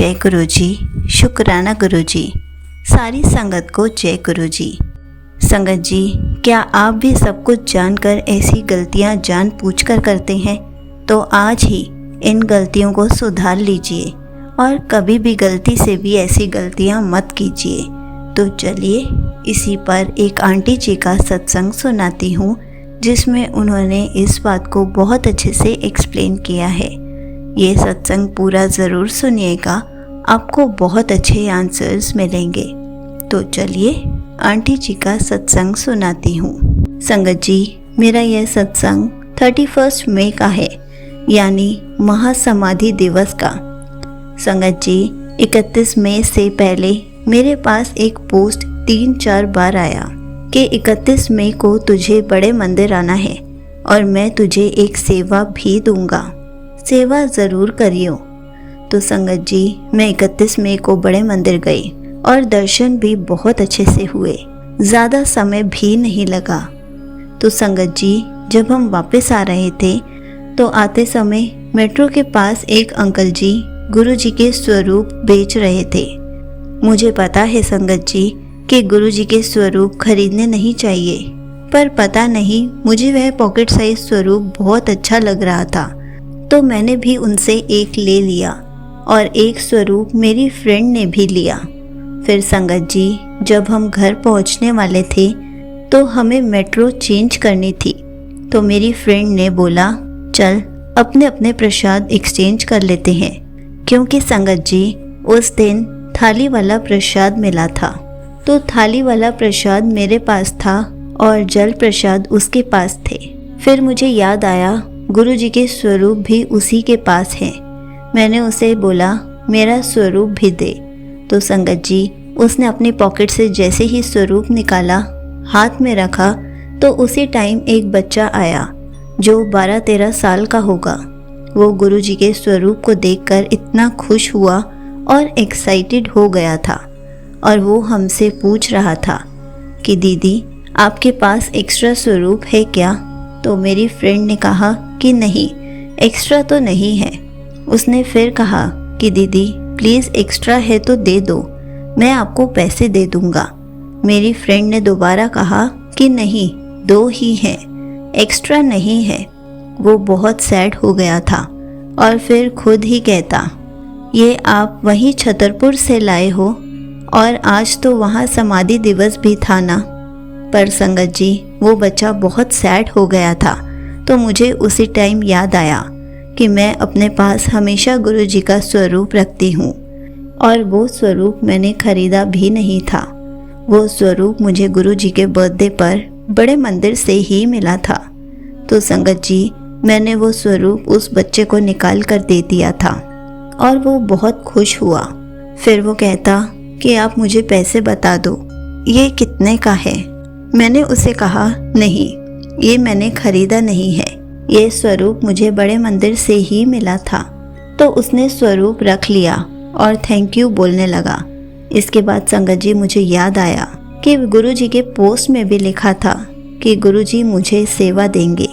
जय गुरु जी, शुक्राना गुरु जी। सारी संगत को जय गुरु जी। संगत जी, क्या आप भी सब कुछ जानकर ऐसी गलतियां जानबूझकर करते हैं? तो आज ही इन गलतियों को सुधार लीजिए और कभी भी गलती से भी ऐसी गलतियां मत कीजिए। तो चलिए इसी पर एक आंटी जी का सत्संग सुनाती हूँ, जिसमें उन्होंने इस बात को बहुत अच्छे से एक्सप्लेन किया है। ये सत्संग पूरा ज़रूर सुनिएगा, आपको बहुत अच्छे आंसर्स मिलेंगे। तो चलिए आंटी जी का सत्संग सुनाती हूँ। संगत जी, मेरा यह सत्संग 31 मई का है, यानी महासमाधि दिवस का। संगत जी, 31 मई से पहले मेरे पास एक पोस्ट 3-4 बार आया कि 31 मई को तुझे बड़े मंदिर आना है और मैं तुझे एक सेवा भी दूंगा, सेवा ज़रूर करियो। तो संगत जी, मैं 31 मई को बड़े मंदिर गई और दर्शन भी बहुत अच्छे से हुए, ज़्यादा समय भी नहीं लगा। तो संगत जी, जब हम वापस आ रहे थे तो आते समय मेट्रो के पास एक अंकल जी गुरु जी के स्वरूप बेच रहे थे। मुझे पता है संगत जी कि गुरु जी के स्वरूप खरीदने नहीं चाहिए, पर पता नहीं मुझे वह पॉकेट साइज स्वरूप बहुत अच्छा लग रहा था, तो मैंने भी उनसे एक ले लिया और एक स्वरूप मेरी फ्रेंड ने भी लिया। फिर संगत जी, जब हम घर पहुंचने वाले थे तो हमें मेट्रो चेंज करनी थी, तो मेरी फ्रेंड ने बोला चल अपने अपने प्रसाद एक्सचेंज कर लेते हैं, क्योंकि संगत जी उस दिन थाली वाला प्रसाद मिला था। तो थाली वाला प्रसाद मेरे पास था और जल प्रसाद उसके पास थे। फिर मुझे याद आया गुरु जी के स्वरूप भी उसी के पास हैं। मैंने उसे बोला मेरा स्वरूप भी दे। तो संगत जी, उसने अपनी पॉकेट से जैसे ही स्वरूप निकाला, हाथ में रखा, तो उसी टाइम एक बच्चा आया जो 12-13 साल का होगा। वो गुरु जी के स्वरूप को देखकर इतना खुश हुआ और एक्साइटेड हो गया था, और वो हमसे पूछ रहा था कि दीदी आपके पास एक्स्ट्रा स्वरूप है क्या? तो मेरी फ्रेंड ने कहा कि नहीं, एक्स्ट्रा तो नहीं है। उसने फिर कहा कि दीदी प्लीज़ एक्स्ट्रा है तो दे दो, मैं आपको पैसे दे दूंगा। मेरी फ्रेंड ने दोबारा कहा कि नहीं, 2 ही हैं, एक्स्ट्रा नहीं है। वो बहुत सैड हो गया था और फिर खुद ही कहता ये आप वहीं छतरपुर से लाए हो, और आज तो वहाँ समाधि दिवस भी था ना। पर संगत जी, वो बच्चा बहुत सैड हो गया था, तो मुझे उसी टाइम याद आया कि मैं अपने पास हमेशा गुरु जी का स्वरूप रखती हूँ, और वो स्वरूप मैंने खरीदा भी नहीं था। वो स्वरूप मुझे गुरु जी के बर्थडे पर बड़े मंदिर से ही मिला था। तो संगत जी, मैंने वो स्वरूप उस बच्चे को निकाल कर दे दिया था और वो बहुत खुश हुआ। फिर वो कहता कि आप मुझे पैसे बता दो, ये कितने का है? मैंने उसे कहा नहीं, ये मैंने खरीदा नहीं है, ये स्वरूप मुझे बड़े मंदिर से ही मिला था। तो उसने स्वरूप रख लिया और थैंक यू बोलने लगा। इसके बाद संगत जी, मुझे याद आया कि गुरु जी के पोस्ट में भी लिखा था कि गुरु जी मुझे सेवा देंगे,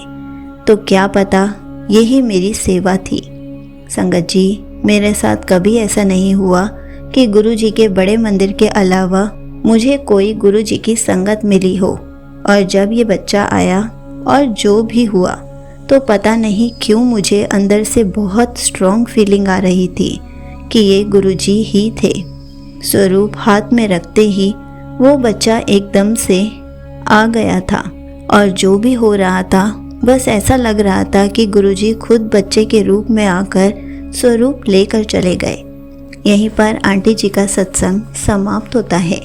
तो क्या पता यही मेरी सेवा थी। संगत जी, मेरे साथ कभी ऐसा नहीं हुआ कि गुरु जी के बड़े मंदिर के अलावा मुझे कोई गुरु जी की संगत मिली हो, और जब ये बच्चा आया और जो भी हुआ, तो पता नहीं क्यों मुझे अंदर से बहुत स्ट्रॉन्ग फीलिंग आ रही थी कि ये गुरु जी ही थे। स्वरूप हाथ में रखते ही वो बच्चा एकदम से आ गया था, और जो भी हो रहा था बस ऐसा लग रहा था कि गुरु जी खुद बच्चे के रूप में आकर स्वरूप लेकर चले गए। यहीं पर आंटी जी का सत्संग समाप्त होता है।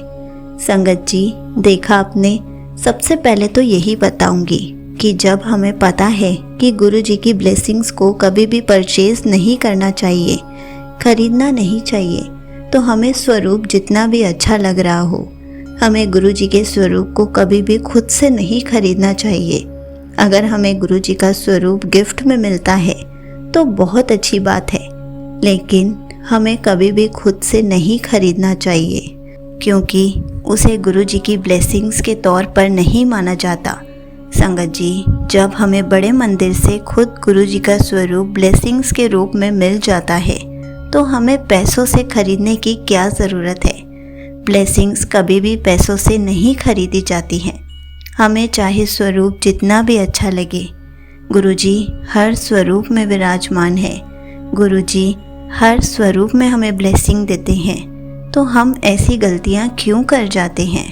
संगत जी, देखा आपने, सबसे पहले तो यही बताऊंगी कि जब हमें पता है कि गुरु जी की ब्लेसिंग्स को कभी भी परचेज नहीं करना चाहिए, खरीदना नहीं चाहिए, तो हमें स्वरूप जितना भी अच्छा लग रहा हो, हमें गुरु जी के स्वरूप को कभी भी खुद से नहीं खरीदना चाहिए। अगर हमें गुरु जी का स्वरूप गिफ्ट में मिलता है तो बहुत अच्छी बात है, लेकिन हमें कभी भी खुद से नहीं खरीदना चाहिए, क्योंकि उसे गुरु जी की ब्लेसिंग्स के तौर पर नहीं माना जाता। संगत जी, जब हमें बड़े मंदिर से खुद गुरु जी का स्वरूप ब्लेसिंग्स के रूप में मिल जाता है, तो हमें पैसों से खरीदने की क्या ज़रूरत है। ब्लेसिंग्स कभी भी पैसों से नहीं खरीदी जाती हैं। हमें चाहे स्वरूप जितना भी अच्छा लगे, गुरुजी हर स्वरूप में विराजमान है। गुरुजी हर स्वरूप में हमें ब्लेसिंग देते हैं, तो हम ऐसी गलतियां क्यों कर जाते हैं।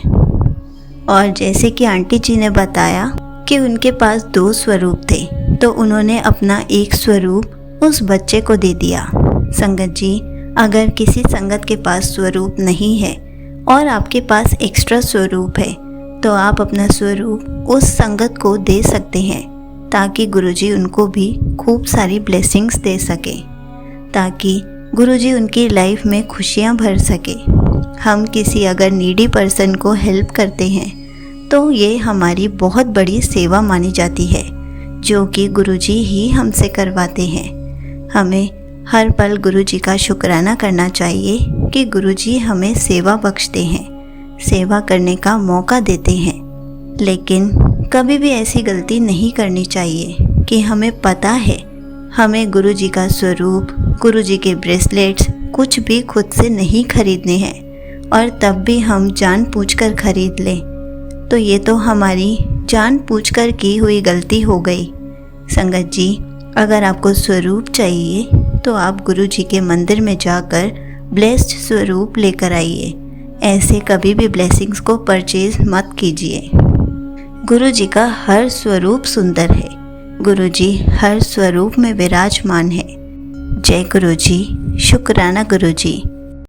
और जैसे कि आंटी जी ने बताया कि उनके पास 2 स्वरूप थे, तो उन्होंने अपना एक स्वरूप उस बच्चे को दे दिया। संगत जी, अगर किसी संगत के पास स्वरूप नहीं है और आपके पास एक्स्ट्रा स्वरूप है, तो आप अपना स्वरूप उस संगत को दे सकते हैं, ताकि गुरुजी उनको भी खूब सारी ब्लेसिंग्स दे सके, ताकि गुरुजी उनकी लाइफ में खुशियाँ भर सके। हम किसी अगर नीडी पर्सन को हेल्प करते हैं तो ये हमारी बहुत बड़ी सेवा मानी जाती है, जो कि गुरुजी ही हमसे करवाते हैं। हमें हर पल गुरुजी का शुक्राना करना चाहिए कि गुरुजी हमें सेवा बख्शते हैं, सेवा करने का मौका देते हैं। लेकिन कभी भी ऐसी गलती नहीं करनी चाहिए कि हमें पता है हमें गुरुजी का स्वरूप, गुरुजी के ब्रेसलेट्स कुछ भी खुद से नहीं खरीदने हैं, और तब भी हम जानबूझकर खरीद लें, तो ये तो हमारी जानबूझकर की हुई गलती हो गई। संगत जी, अगर आपको स्वरूप चाहिए तो आप गुरुजी के मंदिर में जाकर ब्लेस्ड स्वरूप लेकर आइए। ऐसे कभी भी ब्लेसिंग्स को परचेज मत कीजिए। गुरुजी का हर स्वरूप सुंदर है। गुरुजी हर स्वरूप में विराजमान है। जय गुरुजी, शुक्राना गुरुजी।